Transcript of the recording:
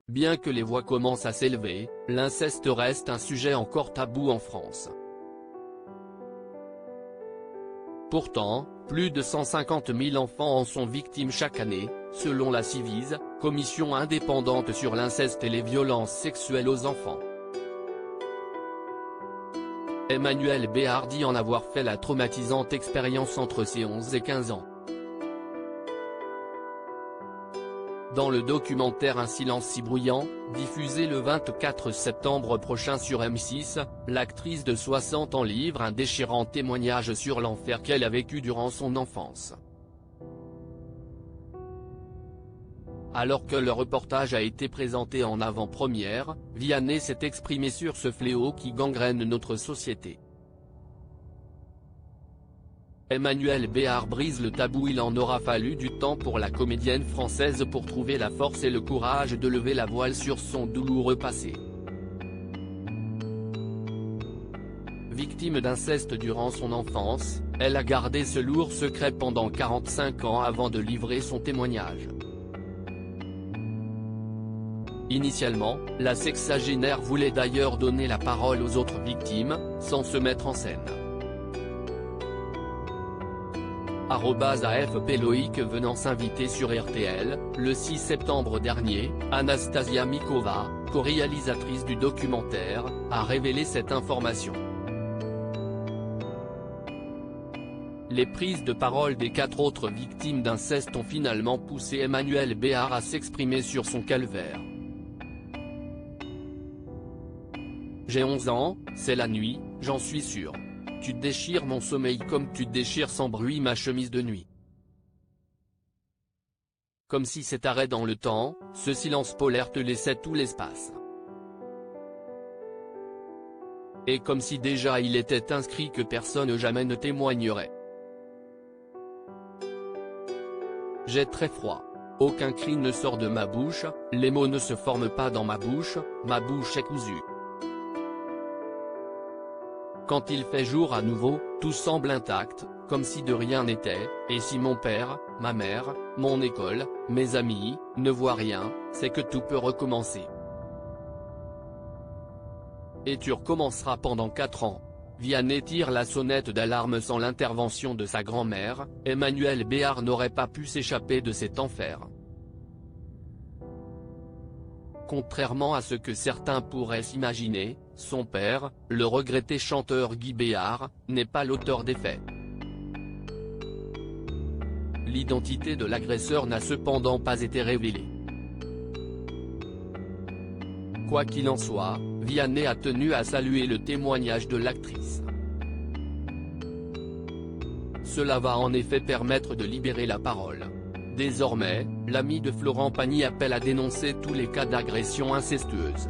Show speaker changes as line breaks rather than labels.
Bien que les voix commencent à s'élever, l'inceste reste un sujet encore tabou en France. Pourtant, plus de 150 000 enfants en sont victimes chaque année, selon la Civise, commission indépendante sur l'inceste et les violences sexuelles aux enfants. Emmanuel Béard dit en avoir fait la traumatisante expérience entre ses 11 et 15 ans. Dans le documentaire Un silence si bruyant, diffusé le 24 septembre prochain sur M6, l'actrice de 60 ans livre un déchirant témoignage sur l'enfer qu'elle a vécu durant son enfance. Alors que le reportage a été présenté en avant-première, Vianney s'est exprimé sur ce fléau qui gangrène notre société. Emmanuel Béard brise le tabou. Il en aura fallu du temps pour la comédienne française pour trouver la force et le courage de lever la voile sur son douloureux passé. Victime d'inceste durant son enfance, elle a gardé ce lourd secret pendant 45 ans avant de livrer son témoignage. Initialement, la sexagénaire voulait d'ailleurs donner la parole aux autres victimes, sans se mettre en scène. @AFP Loïc venant s'inviter sur RTL, le 6 septembre dernier, Anastasia Mikova, co-réalisatrice du documentaire, a révélé cette information. Les prises de parole des 4 autres victimes d'inceste ont finalement poussé Emmanuel Béard à s'exprimer sur son calvaire. J'ai 11 ans, c'est la nuit, j'en suis sûr. Tu déchires mon sommeil comme tu déchires sans bruit ma chemise de nuit. Comme si cet arrêt dans le temps, ce silence polaire te laissait tout l'espace. Et comme si déjà il était inscrit que personne jamais ne témoignerait. J'ai très froid. Aucun cri ne sort de ma bouche, les mots ne se forment pas dans ma bouche est cousue. Quand il fait jour à nouveau, tout semble intact, comme si de rien n'était, et si mon père, ma mère, mon école, mes amis, ne voient rien, c'est que tout peut recommencer. Et tu recommenceras pendant 4 ans. Vianney tire la sonnette d'alarme. Sans l'intervention de sa grand-mère, Emmanuel Béard n'aurait pas pu s'échapper de cet enfer. Contrairement à ce que certains pourraient s'imaginer, son père, le regretté chanteur Guy Béard, n'est pas l'auteur des faits. L'identité de l'agresseur n'a cependant pas été révélée. Quoi qu'il en soit, Vianney a tenu à saluer le témoignage de l'actrice. Cela va en effet permettre de libérer la parole. Désormais, l'ami de Florent Pagny appelle à dénoncer tous les cas d'agression incestueuse.